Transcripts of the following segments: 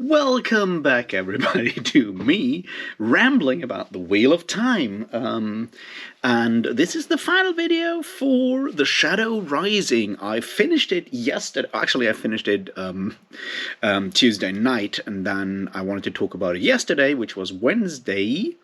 Welcome back, everybody, to me rambling about the Wheel of Time. And this is the final video for The Shadow Rising. I finished it yesterday. Actually, I finished it Tuesday night, and then I wanted to talk about it yesterday, which was Wednesday.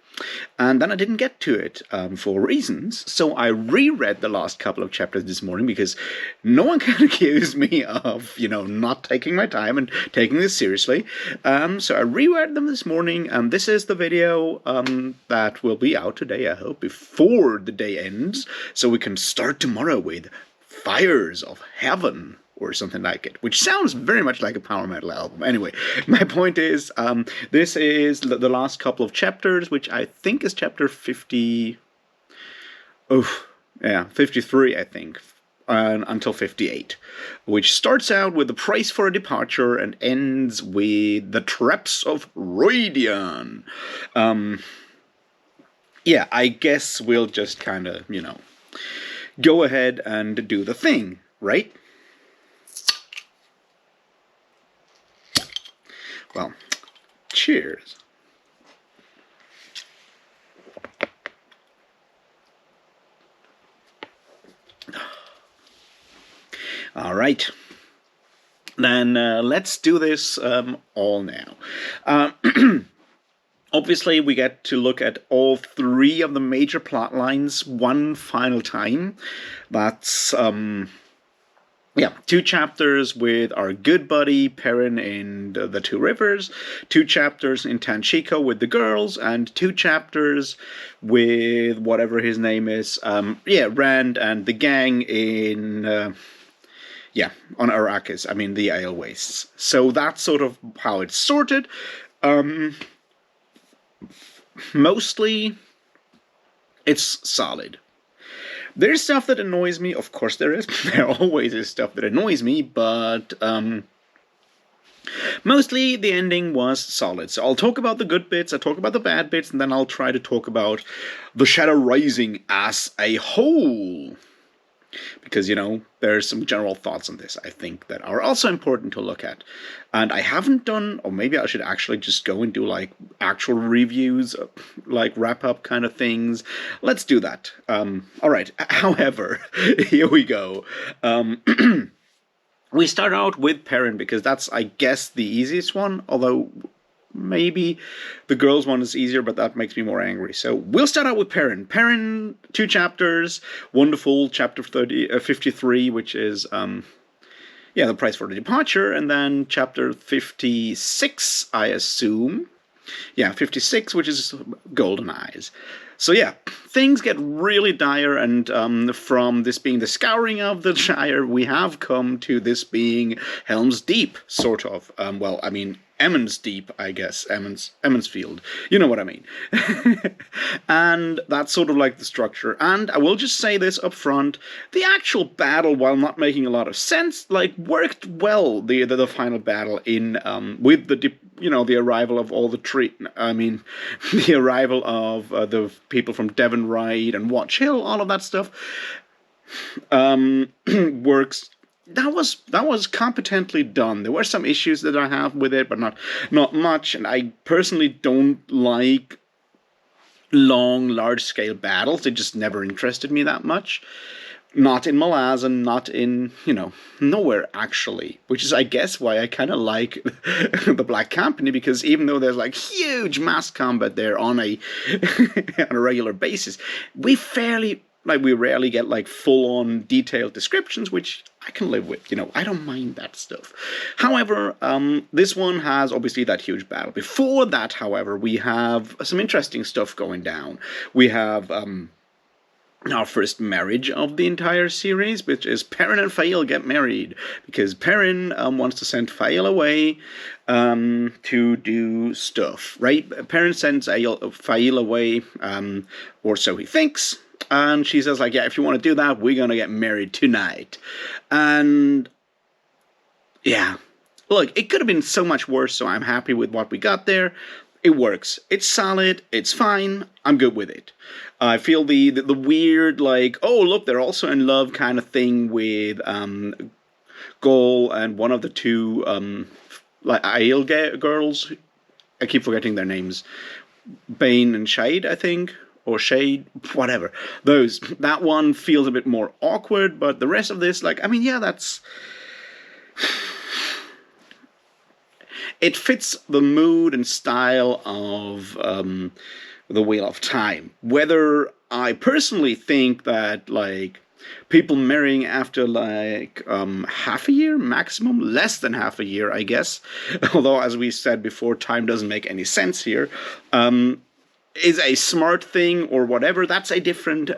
And then I didn't get to it for reasons. So I reread the last couple of chapters this morning because no one can accuse me of, not taking my time and taking this seriously. So I reread them this morning, and this is the video that will be out today, I hope, before the day ends, so we can start tomorrow with Fires of Heaven, or something like it, which sounds very much like a power metal album. Anyway, my point is, this is the last couple of chapters, which I think is chapter 50... 53, I think, until 58, which starts out with the price for a departure and ends with the traps of Roidian. Yeah, I guess we'll just kind of, go ahead and do the thing, right? Well, cheers. All right. Then let's do this all now. Obviously, we get to look at all three of the major plot lines one final time. That's... two chapters with our good buddy Perrin in the Two Rivers, 2 chapters in Tanchico with the girls, and 2 chapters with whatever his name is, Rand and the gang in, on Arrakis, the Isle Wastes. So that's sort of how it's sorted. Mostly, it's solid. There's stuff that annoys me, of course there is. There always is stuff that annoys me, but mostly the ending was solid. So I'll talk about the good bits, I'll talk about the bad bits, and then I'll try to talk about The Shadow Rising as a whole. Because, there's some general thoughts on this, I think, that are also important to look at. And I haven't done, or maybe I should actually just go and do, actual reviews, wrap-up kind of things. Let's do that. All right. However, here we go. We start out with Perrin, because that's, I guess, the easiest one, although... maybe the girls one is easier, but that makes me more angry. So we'll start out with Perrin. Perrin, 2 chapters. Wonderful, chapter 53, which is, the price for the departure. And then chapter 56, I assume. Yeah, 56, which is Golden Eyes. So things get really dire, and from this being the scouring of the Shire, we have come to this being Helm's Deep, sort of. Emond's Deep, I guess. Emond's Field. You know what I mean. And that's sort of like the structure. And I will just say this up front. The actual battle, while not making a lot of sense, worked well, the final battle in, with the arrival of all the the arrival of the people from Devon Ride and Watch Hill, all of that stuff, works. That was competently done. There were some issues that I have with it, but not much. And I personally don't like long, large-scale battles. It just never interested me that much. Not in Malazan, not in, nowhere, actually. Which is, I guess, why I kind of like the Black Company, because even though there's, huge mass combat there on a regular basis, we rarely get, full-on detailed descriptions, which I can live with. I don't mind that stuff. However, this one has, obviously, that huge battle. Before that, however, we have some interesting stuff going down. We have... our first marriage of the entire series, which is Perrin and Fael get married, because Perrin wants to send Fael away to do stuff, right? Perrin sends Fael away, or so he thinks, and she says, if you want to do that, we're going to get married tonight. And, look, it could have been so much worse, so I'm happy with what we got there. It works. It's solid. It's fine. I'm good with it. I feel the weird, oh, look, they're also in love kind of thing with Goal and one of the two like Aiel girls. I keep forgetting their names. Bane and Shade, I think, or Shade, whatever. Those, that one feels a bit more awkward, but the rest of this, like, I mean, yeah, that's, it fits the mood and style of the Wheel of Time. Whether I personally think that, like, people marrying after like half a year maximum, less than half a year, I guess, although as we said before, time doesn't make any sense here, is a smart thing or whatever. That's a different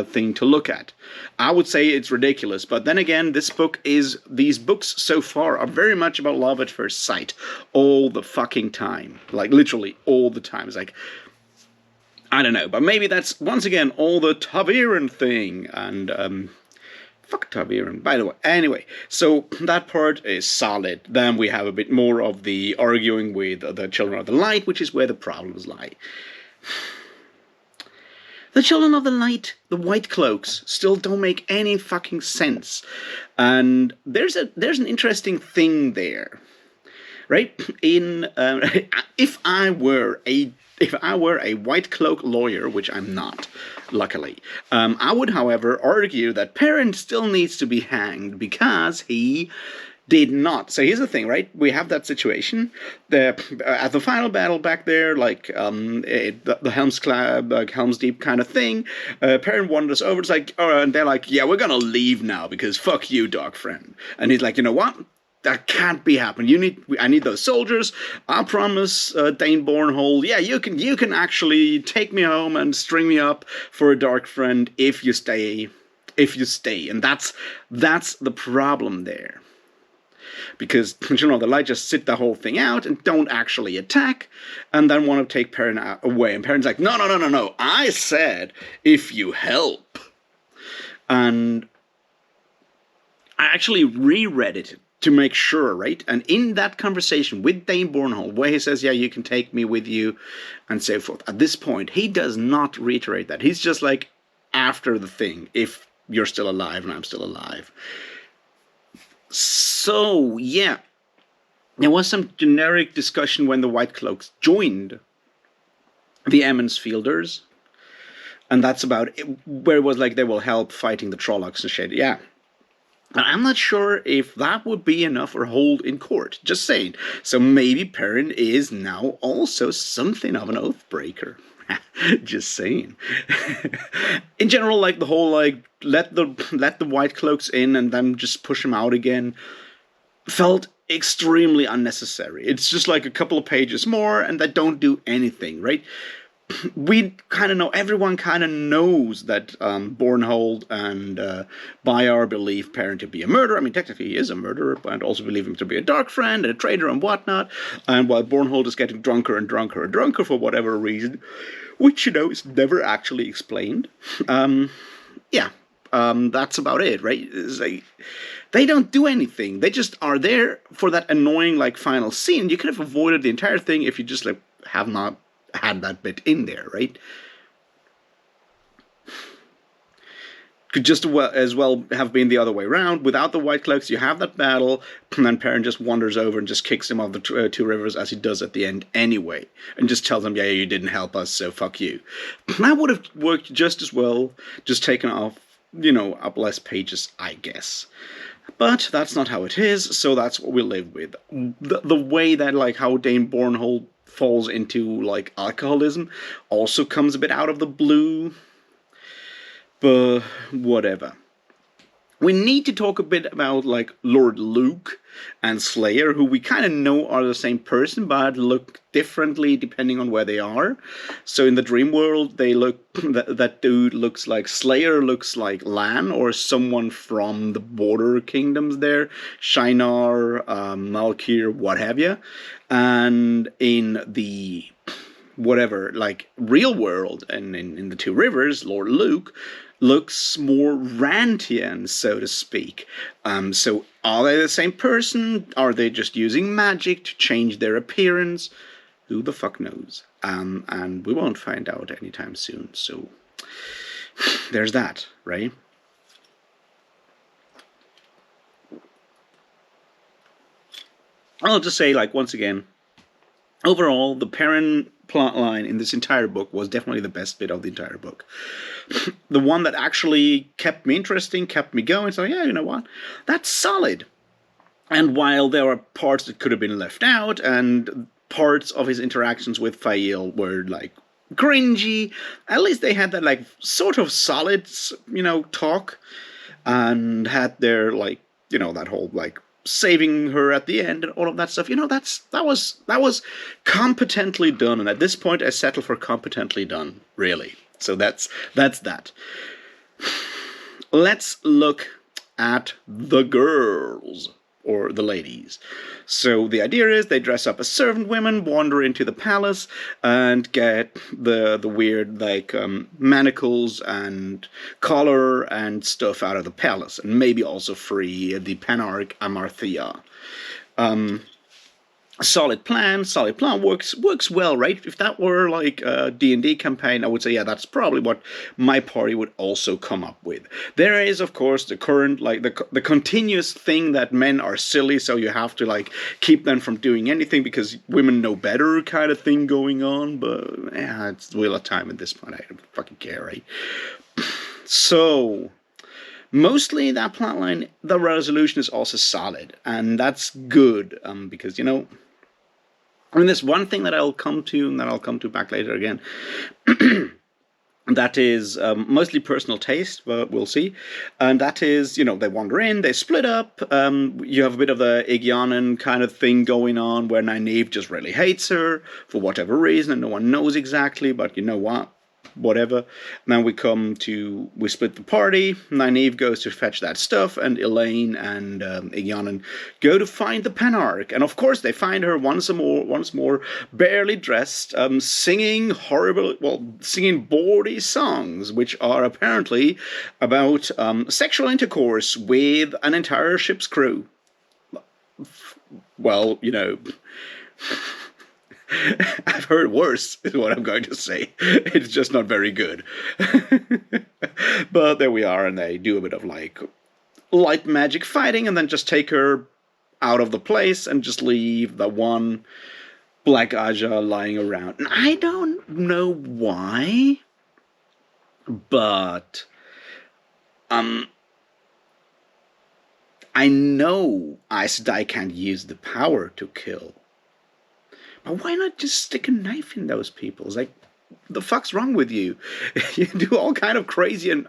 thing to look at. I would say it's ridiculous, but then again, these books so far are very much about love at first sight all the fucking time, like literally all the time. It's like, I don't know, but maybe that's once again all the Taviran thing, and fuck Taviran, by the way. Anyway, so that part is solid. Then we have a bit more of the arguing with the Children of the Light, which is where the problems lie. The Children of the Light, the White Cloaks, still don't make any fucking sense, and there's an interesting thing there, right? If I were a white cloak lawyer, which I'm not, luckily, I would, however, argue that Perrin still needs to be hanged because he did not. So here's the thing, right? We have that situation. At the final battle back there, like the Helm's Clad, like Helm's Deep kind of thing, Perrin wanders over. It's like, and they're like, yeah, we're gonna leave now because fuck you, dog friend. And he's like, you know what? That can't be happening. I need those soldiers. I promise, Dane Bornhold. Yeah, you can actually take me home and string me up for a dark friend if you stay. And that's the problem there. Because Children of the Light just sit the whole thing out and don't actually attack, and then want to take Perrin away. And Perrin's like, no. I said if you help. And I actually reread it to make sure, right? And in that conversation with Dane Bornhold, where he says, yeah, you can take me with you, and so forth, at this point, he does not reiterate that. He's just like, after the thing, if you're still alive and I'm still alive. So, yeah. There was some generic discussion when the White Cloaks joined the Emmons Fielders, and that's about it, where it was like, they will help fighting the Trollocs and shit, yeah. And I'm not sure if that would be enough or hold in court. Just saying. So maybe Perrin is now also something of an oathbreaker. Just saying. In general, like the whole like let the White Cloaks in and then just push them out again felt extremely unnecessary. It's just like a couple of pages more and they don't do anything, right? We kind of know, everyone kind of knows that Bornhold and Bayar believe Perrin to be a murderer. I mean, technically he is a murderer, but also believe him to be a dark friend and a traitor and whatnot. And while Bornhold is getting drunker and drunker and drunker for whatever reason, which, you know, is never actually explained. That's about it, right? It's like, they don't do anything. They just are there for that annoying, like, final scene. You could have avoided the entire thing if you just, like, have not had that bit in there, right? Could just as well have been the other way around. Without the White Cloaks, you have that battle, and then Perrin just wanders over and just kicks him off the two rivers, as he does at the end anyway, and just tells him, yeah, you didn't help us, so fuck you. That would have worked just as well, just taken off, you know, up less pages, I guess. But that's not how it is, so that's what we live with. The way that, like, how Dane Bornhold falls into, like, alcoholism also comes a bit out of the blue. But whatever. We need to talk a bit about, like, Lord Luke and Slayer, who we kind of know are the same person, but look differently depending on where they are. So in the dream world, they look, that dude looks like Slayer, looks like Lan, or someone from the border kingdoms there, Shinar, Malkir, what have you. And in the whatever, like, real world, and in the Two Rivers, Lord Luke looks more Rantian, so to speak. So are they the same person? Are they just using magic to change their appearance? Who the fuck knows? And we won't find out anytime soon, so there's that, right? I'll just say, like, once again, overall, the Perrin plotline in this entire book was definitely the best bit of the entire book. The one that actually kept me interesting, kept me going. So yeah, you know what? That's solid. And while there are parts that could have been left out, and parts of his interactions with Fail were like cringy, at least they had that like sort of solid, talk, and had their like, that whole like saving her at the end and all of that stuff. That was competently done, and at this point I settle for competently done, really. So that's that. Let's look at the girls, or the ladies. So the idea is they dress up as servant women, wander into the palace, and get the weird like manacles and collar and stuff out of the palace, and maybe also free the Panarch Amarthea. Solid plan works well, right? If that were like a D&D campaign, I would say, yeah, that's probably what my party would also come up with. There is, of course, the current, like, the continuous thing that men are silly, so you have to like keep them from doing anything because women know better kind of thing going on. But yeah, it's the wheel of time at this point. I don't fucking care, right? So mostly that plotline, the resolution is also solid, and that's good, because there's one thing that I'll come to, and that I'll come to back later again. That is mostly personal taste, but we'll see. And that is, they wander in, they split up. You have a bit of the Aegyanan kind of thing going on, where Nynaeve just really hates her for whatever reason, and no one knows exactly, but you know what? Whatever. Now we split the party. Nynaeve goes to fetch that stuff, and Elaine and Aegyanan go to find the Panarch. And of course, they find her once more, barely dressed, singing bawdy songs, which are apparently about sexual intercourse with an entire ship's crew. Well, I've heard worse, is what I'm going to say. It's just not very good. But there we are, and they do a bit of like light magic fighting, and then just take her out of the place and just leave the one Black Aja lying around. And I don't know why, but I know Aes Sedai can't use the power to kill. But why not just stick a knife in those people? It's like, the fuck's wrong with you? You do all kind of crazy and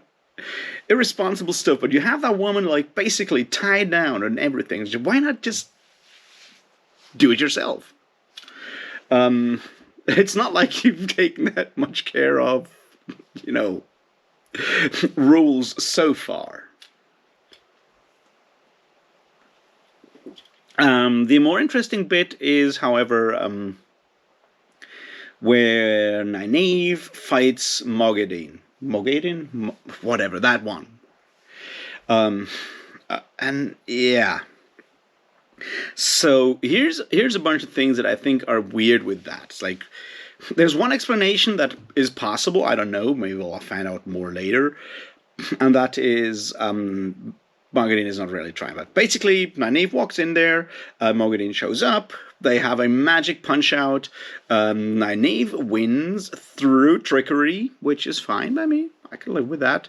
irresponsible stuff, but you have that woman like basically tied down and everything. So why not just do it yourself? It's not like you've taken that much care of, rules so far. The more interesting bit is, however, where Nynaeve fights Moghedien. Whatever, that one. And yeah. So here's a bunch of things that I think are weird with that. It's like, there's one explanation that is possible. I don't know. Maybe I'll find out more later. And that is, Moghedien is not really trying. But basically, Nynaeve walks in there. Moghedien shows up. They have a magic punch out. Nynaeve wins through trickery, which is fine by me. I can live with that.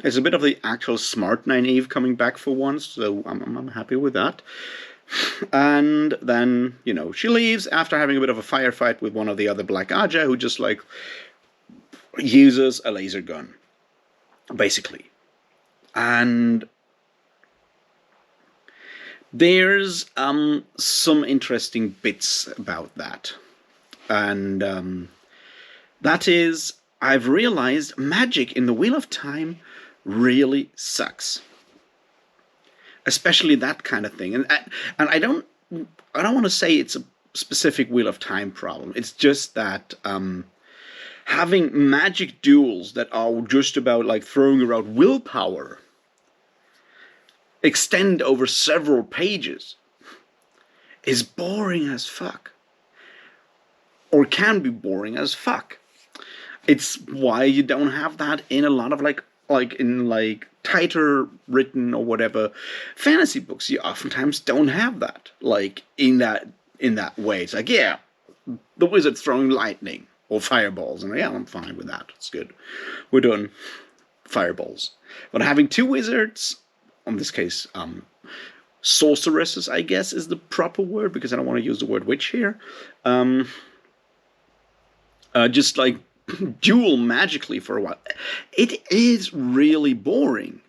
It's a bit of the actual smart Nynaeve coming back for once, so I'm happy with that. And then, she leaves after having a bit of a firefight with one of the other Black Aja, who just, like, uses a laser gun, basically. And there's some interesting bits about that. And that is, I've realized magic in the Wheel of Time really sucks. Especially that kind of thing. And I don't want to say it's a specific Wheel of Time problem. It's just that having magic duels that are just about like throwing around willpower extend over several pages is boring as fuck. Or can be boring as fuck. It's why you don't have that in a lot of like like in like tighter written or whatever fantasy books, you oftentimes don't have that. Like in that way, it's like, yeah, the wizard's throwing lightning or fireballs, and yeah, I'm fine with that. It's good. We're doing fireballs, but having two wizards, in this case, sorceresses, I guess, is the proper word because I don't want to use the word witch here. Um, just like duel magically for a while. It is really boring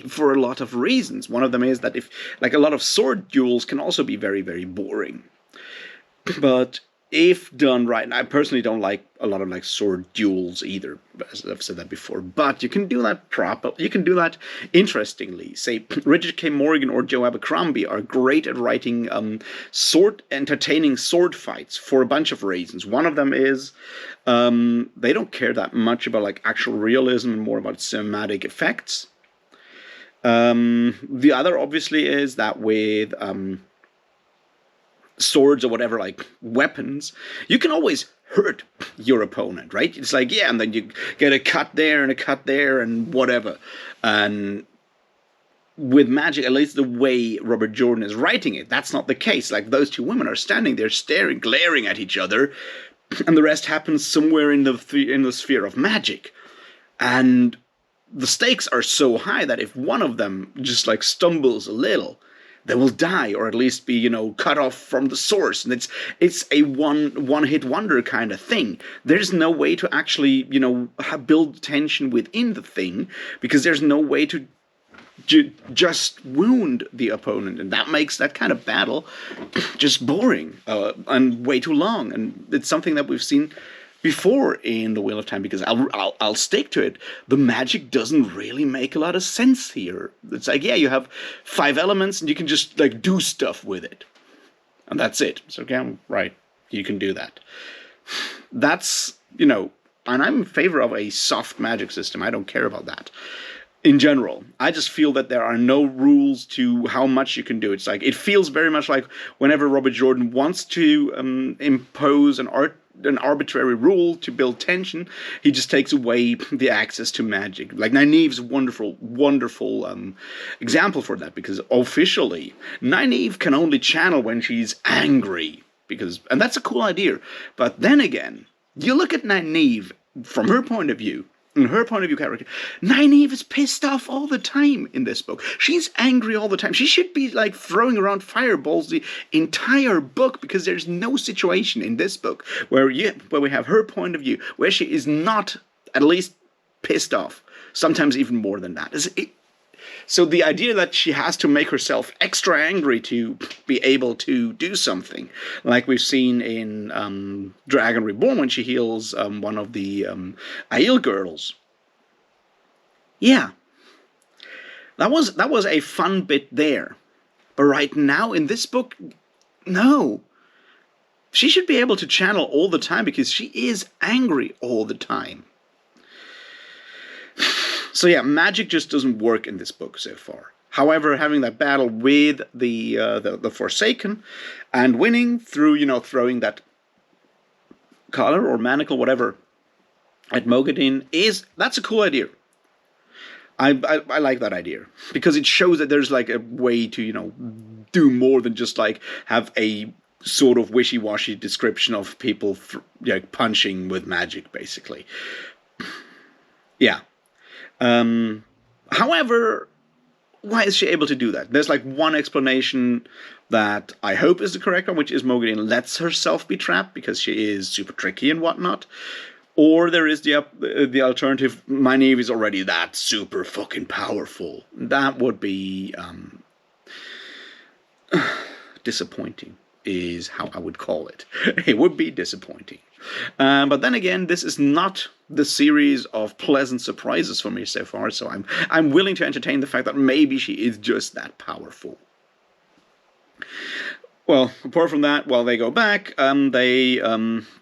for a lot of reasons. One of them is that if, like, a lot of sword duels can also be very, very boring. But if done right, and I personally don't like a lot of like sword duels either, as I've said that before. But you can do that proper. You can do that interestingly. Say Richard K. Morgan or Joe Abercrombie are great at writing entertaining sword fights for a bunch of reasons. One of them is they don't care that much about like actual realism and more about cinematic effects. The other obviously is that with swords or whatever, like weapons, you can always hurt your opponent, right? It's like, yeah, and then you get a cut there and a cut there and whatever. And with magic, at least the way Robert Jordan is writing it, that's not the case. Like, those two women are standing there staring, glaring at each other, and the rest happens somewhere in the sphere of magic. And the stakes are so high that if one of them just like stumbles a little, they will die, or at least be, cut off from the source. And it's a one hit wonder kind of thing. There's no way to actually, build tension within the thing, because there's no way to just wound the opponent, and that makes that kind of battle just boring and way too long. And it's something that we've seen before in the Wheel of Time, because I'll stick to it. The magic doesn't really make a lot of sense here. It's like, yeah, you have 5 elements and you can just like do stuff with it, and that's it. So okay, right, you can do that. That's and I'm in favor of a soft magic system. I don't care about that. In general, I just feel that there are no rules to how much you can do. It's like, it feels very much like whenever Robert Jordan wants to impose an arbitrary rule to build tension, he just takes away the access to magic. Like, Nynaeve's a wonderful example for that, because officially Nynaeve can only channel when she's angry, and that's a cool idea. But then again, you look at Nynaeve from her point of view. In her point of view character, Nynaeve is pissed off all the time in this book. She's angry all the time. She should be like throwing around fireballs the entire book, because there's no situation in this book where we have her point of view where she is not at least pissed off. Sometimes even more than that. So the idea that she has to make herself extra angry to be able to do something, like we've seen in Dragon Reborn when she heals one of the Aiel girls. Yeah, that was a fun bit there. But right now in this book, no. She should be able to channel all the time, because she is angry all the time. So yeah, magic just doesn't work in this book so far. However, having that battle with the Forsaken and winning through throwing that collar or manacle, whatever, at Mogadin, that's a cool idea. I like that idea, because it shows that there's like a way to do more than just like have a sort of wishy-washy description of people punching with magic, basically. Yeah. However, why is she able to do that? There's like one explanation that I hope is the correct one, which is Mogadin lets herself be trapped because she is super tricky and whatnot. Or there is the alternative, Nynaeve is already that super fucking powerful. That would be disappointing, is how I would call it. It would be disappointing. But then again, this is not the series of pleasant surprises for me so far, so I'm willing to entertain the fact that maybe she is just that powerful. Well, apart from that, while they go back, they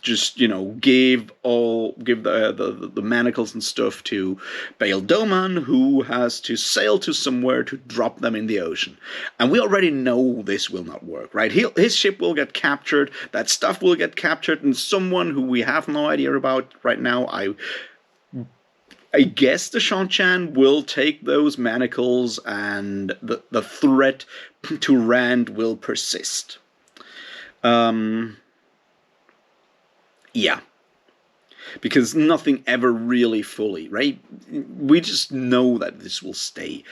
just give the manacles and stuff to Bail Doman, who has to sail to somewhere to drop them in the ocean. And we already know this will not work, right? His ship will get captured, that stuff will get captured, and someone who we have no idea about right now, I guess the Shan-Chan will take those manacles, and the threat to Rand will persist. Um, yeah, because nothing ever really fully, right? We just know that this will stay.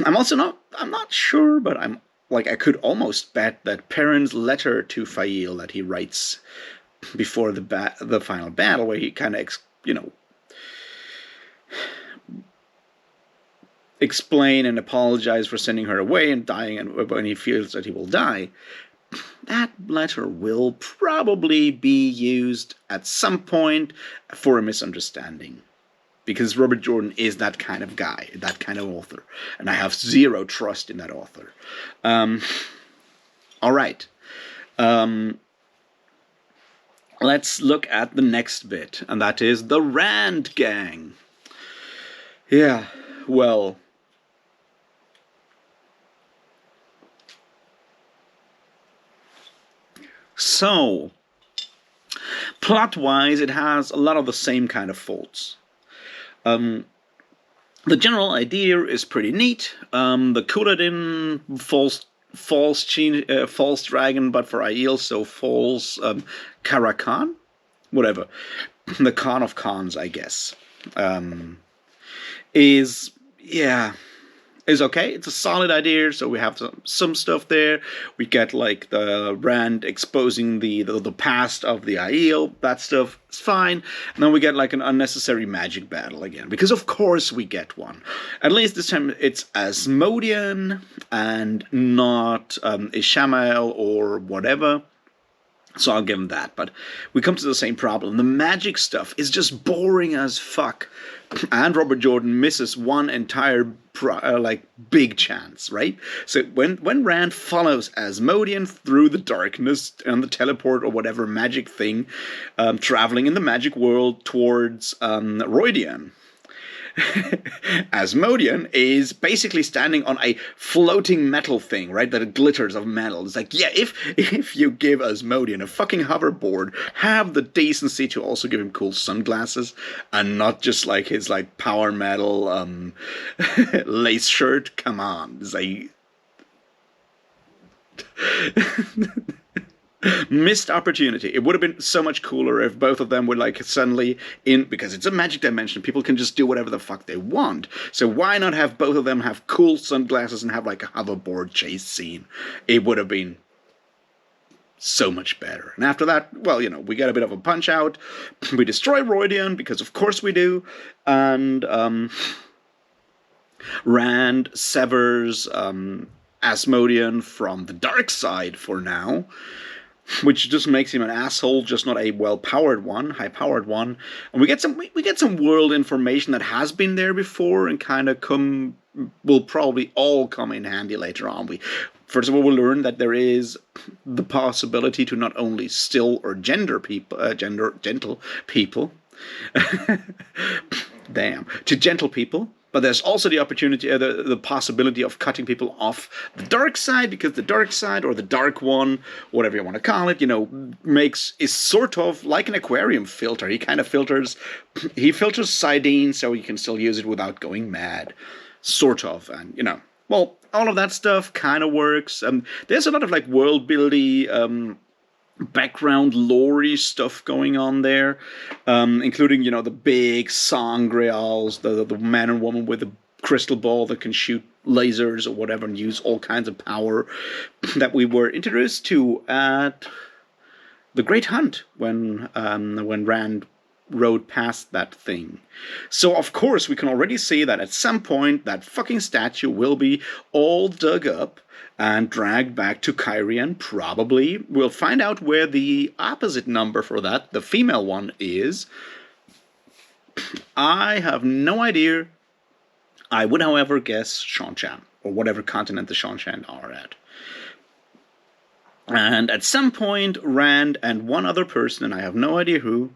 I'm not sure, but I'm like, I could almost bet that Perrin's letter to Fail that he writes before the final battle, where he kind of, explain and apologize for sending her away and dying, and when he feels that he will die, that letter will probably be used at some point for a misunderstanding. Because Robert Jordan is that kind of guy, that kind of author. And I have zero trust in that author. All right. Let's look at the next bit, and that is the Rand Gang. Yeah, well, so, plot-wise, it has a lot of the same kind of faults. The general idea is pretty neat. The Kuladin false dragon, but for Aiel, so false Karakan? Whatever. The Khan of Khans, I guess. Is, yeah, is okay. It's a solid idea, so we have some stuff there. We get like the Rand exposing the past of the Aiel. That stuff is fine. And then we get like an unnecessary magic battle again, because of course we get one. At least this time it's Asmodean and not Ishamael or whatever. So I'll give him that. But we come to the same problem. The magic stuff is just boring as fuck. And Robert Jordan misses one entire big chance, right? So when Rand follows Asmodean through the darkness and the teleport or whatever magic thing, traveling in the magic world towards Roydian, Asmodean is basically standing on a floating metal thing, right? That glitters of metal. It's like, yeah, if you give Asmodean a fucking hoverboard, have the decency to also give him cool sunglasses and not just like his like power metal lace shirt. Come on, it's like missed opportunity. It would have been so much cooler if both of them were like suddenly in, because it's a magic dimension, people can just do whatever the fuck they want. So why not have both of them have cool sunglasses and have like a hoverboard chase scene? It would have been so much better. And after that, well, we get a bit of a punch out. We destroy Roydian, because of course we do. And Rand severs Asmodean from the dark side for now, which just makes him an asshole, just not a well-powered one, high-powered one. And we get some world information that has been there before and kind of will probably all come in handy later on. First of all, we'll learn that there is the possibility to not only still or gentle people, to gentle people. But there's also the opportunity, the possibility of cutting people off the dark side, because the dark side, or the dark one, whatever you want to call it, is sort of like an aquarium filter. He kind of filters sardines so you can still use it without going mad, sort of. And well, all of that stuff kind of works. There's a lot of like world building. Background lore stuff going on there, including the big sangreals, the man and woman with the crystal ball that can shoot lasers or whatever and use all kinds of power that we were introduced to at the Great Hunt when Rand rode past that thing. So of course we can already see that at some point that fucking statue will be all dug up and dragged back to Kyrian, probably. We'll find out where the opposite number for that, the female one, is. I have no idea. I would, however, guess Shan-Chan, or whatever continent the Shan-Chan are at. And at some point, Rand and one other person, and I have no idea who,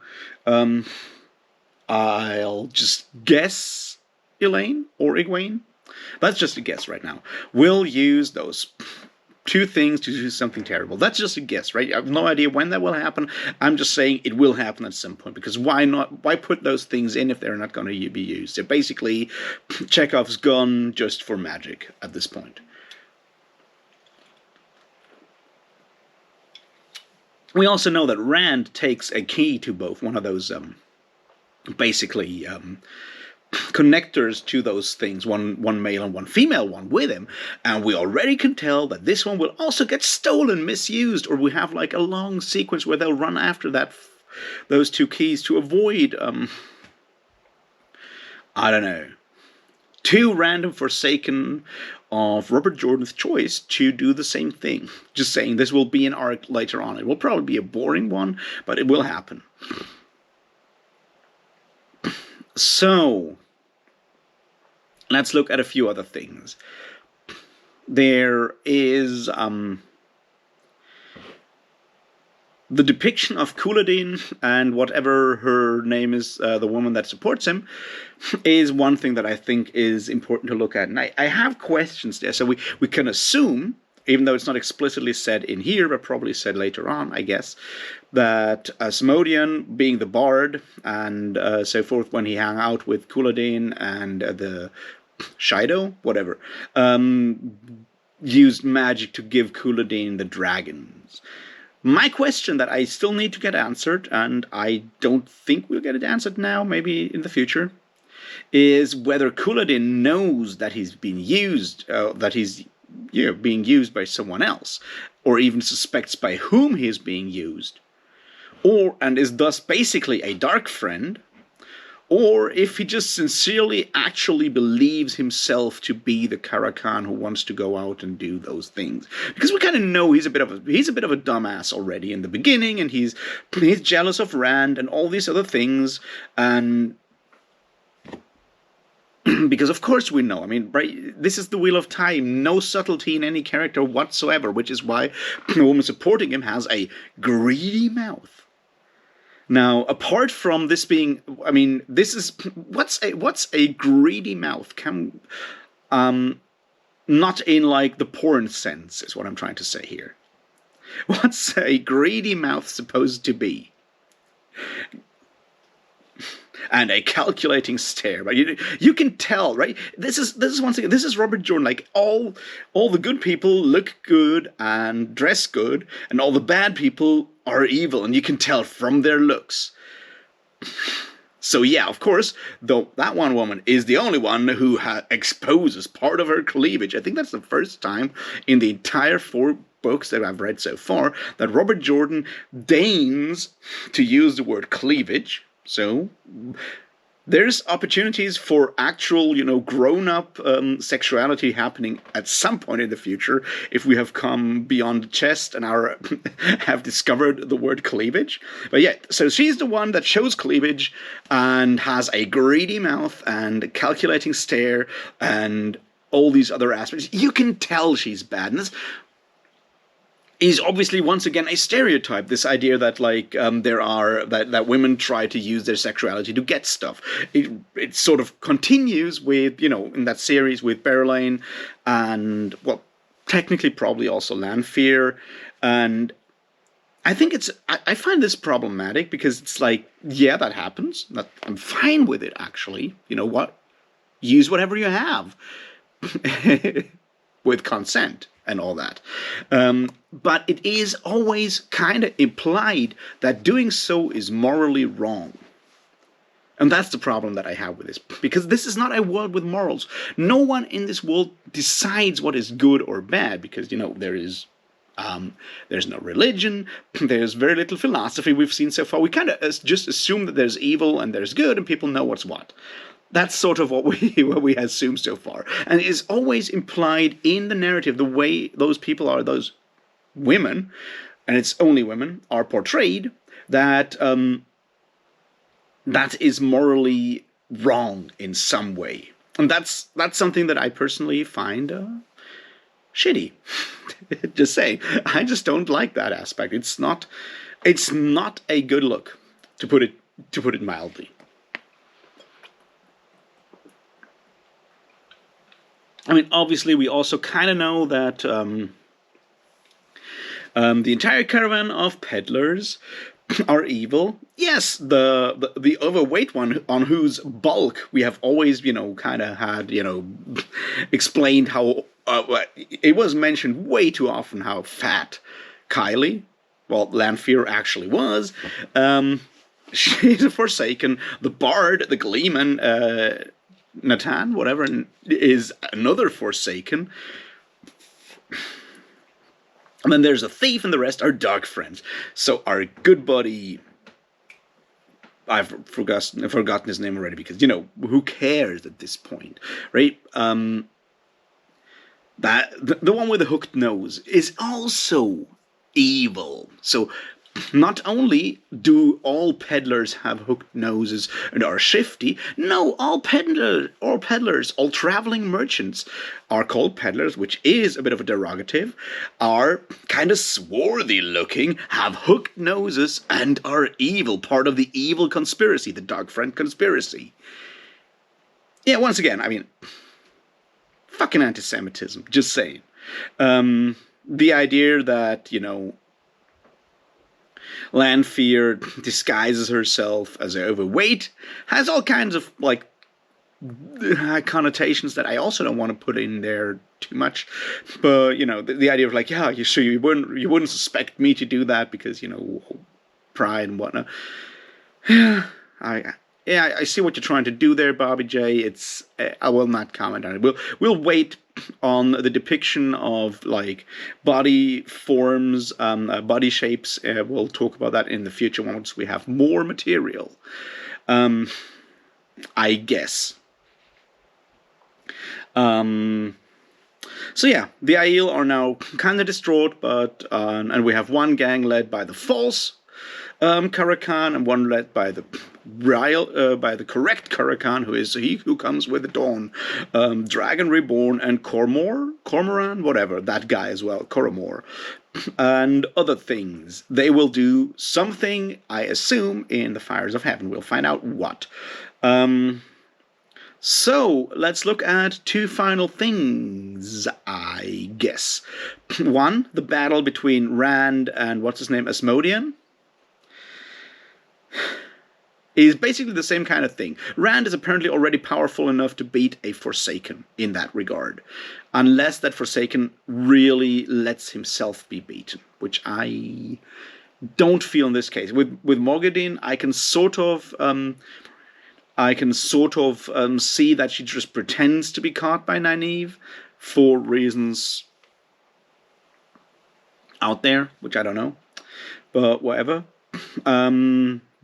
I'll just guess Elaine or Egwene. That's just a guess right now. We'll use those two things to do something terrible. That's just a guess, right? I have no idea when that will happen. I'm just saying it will happen at some point, because why not? Why put those things in if they're not going to be used? They're basically Chekhov's gun just for magic at this point. We also know that Rand takes a key to both, one of those basically connectors to those things, one male and one female one, with him, and we already can tell that this one will also get stolen, misused, or we have like a long sequence where they'll run after those two keys to avoid I don't know, too random forsaken of Robert Jordan's choice to do the same thing. Just saying, this will be an arc later on. It will probably be a boring one, but it will happen. So, let's look at a few other things. There is the depiction of Couladin and whatever her name is, the woman that supports him, is one thing that I think is important to look at. And I have questions there. So we can assume, even though it's not explicitly said in here, but probably said later on, I guess, that Asmodean, being the bard and so forth, when he hung out with Couladin and the Shido, whatever, used magic to give Couladin the dragons. My question that I still need to get answered, and I don't think we'll get it answered now, maybe in the future, is whether Couladin knows that he's being used, being used by someone else, or even suspects by whom he is being used, and is thus basically a dark friend, or if he just sincerely actually believes himself to be the Karakan who wants to go out and do those things. Because we kind of know he's a bit of a dumbass already in the beginning, and he's jealous of Rand and all these other things, and because of course we know, I mean, right, this is the Wheel of Time, no subtlety in any character whatsoever, which is why the woman supporting him has a greedy mouth. Now, apart from this being, I mean, this is what's a greedy mouth? Not in like the porn sense is what I'm trying to say here. What's a greedy mouth supposed to be? And a calculating stare, right? You can tell, right? This is once again, this is Robert Jordan. Like all the good people look good and dress good, and all the bad people are evil, and you can tell from their looks. So yeah, of course, though that one woman is the only one who exposes part of her cleavage. I think that's the first time in the entire 4 books that I've read so far that Robert Jordan deigns to use the word cleavage. So there's opportunities for actual, grown-up sexuality happening at some point in the future if we have come beyond the chest and have discovered the word cleavage. But yeah, so she's the one that shows cleavage and has a greedy mouth and a calculating stare and all these other aspects. You can tell she's bad. And this is obviously once again a stereotype. This idea that that women try to use their sexuality to get stuff. It sort of continues with in that series with Berelain and technically probably also Lanfear, and I think I find this problematic because it's like, yeah, that happens. I'm fine with it actually. You know what? Use whatever you have with consent and all that. But it is always kind of implied that doing so is morally wrong. And that's the problem that I have with this. Because this is not a world with morals. No one in this world decides what is good or bad. Because, there's no religion. There's very little philosophy we've seen so far. We kind of just assume that there's evil and there's good and people know what's what. That's sort of what we assume so far. And it is always implied in the narrative, the way those people are, those women, and it's only women, are portrayed, that that is morally wrong in some way. And that's something that I personally find shitty. Just saying. I just don't like that aspect. It's not a good look, to put it mildly. I mean, obviously, we also kind of know that The entire caravan of peddlers are evil. Yes, the overweight one on whose bulk we have always, kind of had, explained how it was mentioned way too often how fat Kylie, well, Lanfear actually was. She's a Forsaken. The Bard, the Gleeman, Natan, whatever, is another Forsaken. And then there's a thief, and the rest are dark friends. So our good buddy, I've forgotten his name already because who cares at this point, right? That the one with the hooked nose is also evil. So not only do all peddlers have hooked noses and are shifty, no, all peddlers, all traveling merchants are called peddlers, which is a bit of a derogative, are kind of swarthy looking, have hooked noses, and are evil, part of the evil conspiracy, the Dark Friend conspiracy. Yeah, once again, I mean, fucking anti-Semitism, just saying. The idea that, Lanfear disguises herself as overweight has all kinds of connotations that I also don't want to put in there too much. But the idea of you wouldn't suspect me to do that because pride and whatnot. I see what you're trying to do there, Bobby J. I will not comment on it. We'll wait on the depiction of body forms, body shapes. We'll talk about that in the future once we have more material. I guess. So yeah, the Aiel are now kind of distraught, but and we have one gang led by the false Karakan and one led by the correct Karakan, who is he who comes with the dawn, Dragon Reborn and Cormoran, whatever, that guy as well, Coromor, and other things. They will do something, I assume, in the Fires of Heaven. We'll find out what. So let's look at two final things, I guess. One, the battle between Rand and what's his name, Asmodean, is basically the same kind of thing. Rand is apparently already powerful enough to beat a Forsaken in that regard, unless that Forsaken really lets himself be beaten, which I don't feel in this case. With Mogadin, I can sort of see that she just pretends to be caught by Nynaeve for reasons out there, which I don't know, but whatever.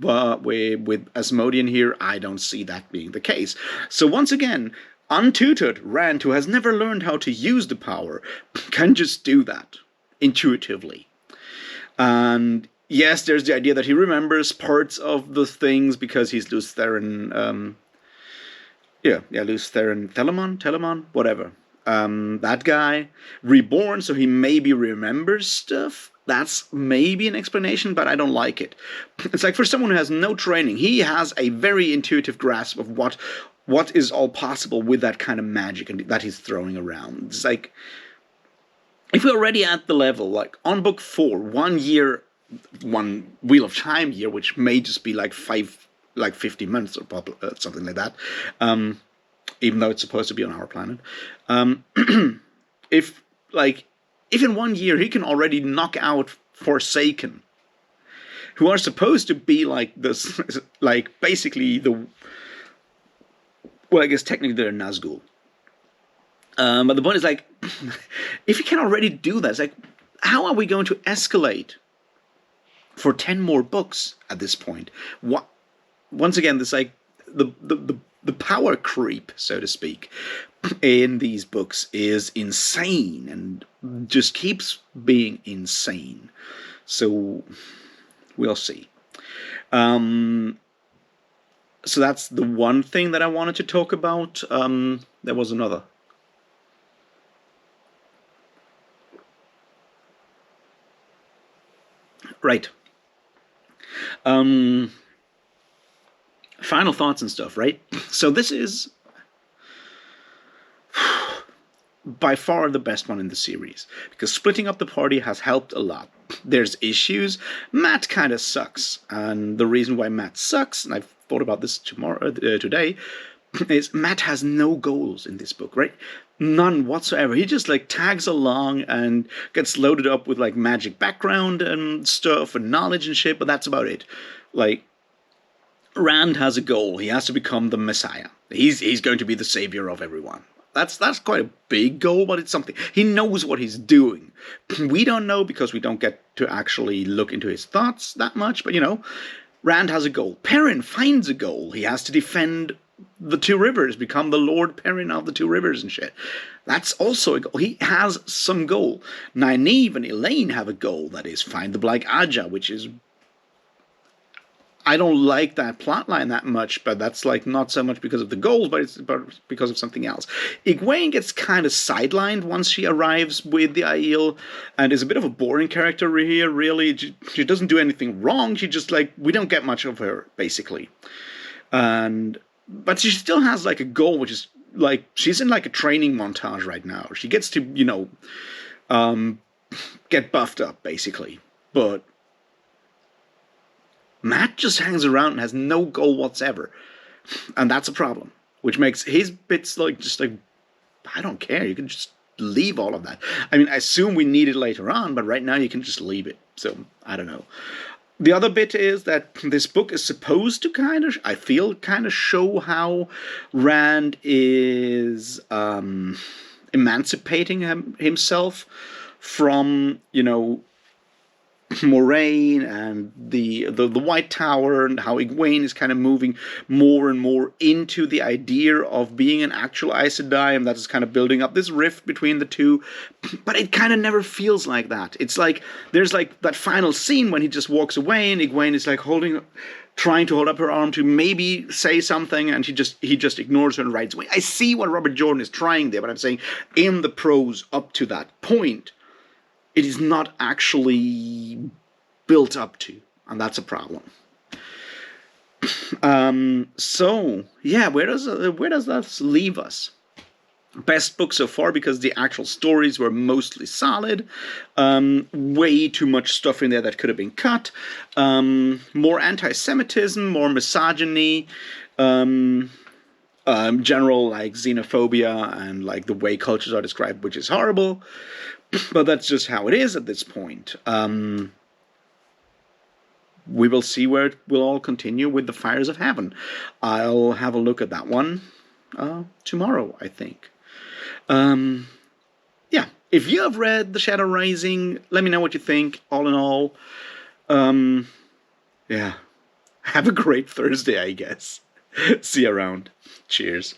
But with Asmodean here, I don't see that being the case. So once again, untutored Rand, who has never learned how to use the power, can just do that intuitively. And yes, there's the idea that he remembers parts of the things because he's Lews Therin, Lews Therin Telemon, whatever. That guy, reborn, so he maybe remembers stuff. That's maybe an explanation, but I don't like it. It's like for someone who has no training, he has a very intuitive grasp of what is all possible with that kind of magic that he's throwing around. It's like, if we're already at the level, like on book 4, 1 year, one Wheel of Time year, which may just be 50 months or something like that, even though it's supposed to be on our planet. If in 1 year he can already knock out Forsaken, who are supposed to be this, basically I guess technically they're Nazgul. But the point is, if you can already do that, it's how are we going to escalate for 10 more books at this point? Once again, this the power creep, so to speak, in these books is insane and just keeps being insane. So we'll see. So that's the one thing that I wanted to talk about. There was another. Right. Final thoughts and stuff, right? So this is by far the best one in the series, because splitting up the party has helped a lot. There's issues. Matt kind of sucks, and the reason why Matt sucks, and I've thought about this today, is Matt has no goals in this book, right? None whatsoever. He just like tags along and gets loaded up with like magic background and stuff and knowledge and shit, but that's about it. Like, Rand has a goal. He has to become the Messiah. He's going to be the savior of everyone. That's quite a big goal, but it's something. He knows what he's doing. We don't know because we don't get to actually look into his thoughts that much, but Rand has a goal. Perrin finds a goal. He has to defend the Two Rivers, become the Lord Perrin of the Two Rivers and shit. That's also a goal. He has some goal. Nynaeve and Elaine have a goal, that is, find the Black Aja, which is... I don't like that plotline that much, but that's like not so much because of the goals, but it's because of something else. Egwene gets kind of sidelined once she arrives with the Aiel, and is a bit of a boring character here, really. She doesn't do anything wrong, she just, like, we don't get much of her, basically. But she still has, like, a goal, which is, like, she's in, like, a training montage right now. She gets to, get buffed up, basically. But Matt just hangs around and has no goal whatsoever. And that's a problem. Which makes his bits, like, just like, I don't care. You can just leave all of that. I mean, I assume we need it later on, but right now you can just leave it. So, I don't know. The other bit is that this book is supposed to kind of show how Rand is emancipating himself from, Moraine and the White Tower, and how Egwene is kind of moving more and more into the idea of being an actual Aes Sedai, and that is kind of building up this rift between the two. But it kind of never feels like that. It's like there's like that final scene when he just walks away, and Egwene is like trying to hold up her arm to maybe say something, and he just ignores her and rides away. I see what Robert Jordan is trying there, but I'm saying in the prose up to that point, it is not actually built up to, and that's a problem. So yeah, where does that leave us? Best book so far because the actual stories were mostly solid. Way too much stuff in there that could have been cut. More anti-Semitism, more misogyny. General like xenophobia and like the way cultures are described, which is horrible. But that's just how it is at this point. We will see where it will all continue with the Fires of Heaven. I'll have a look at that one tomorrow, I think. Yeah, if you have read The Shadow Rising, let me know what you think, all in all. Yeah, have a great Thursday, I guess. See you around. Cheers.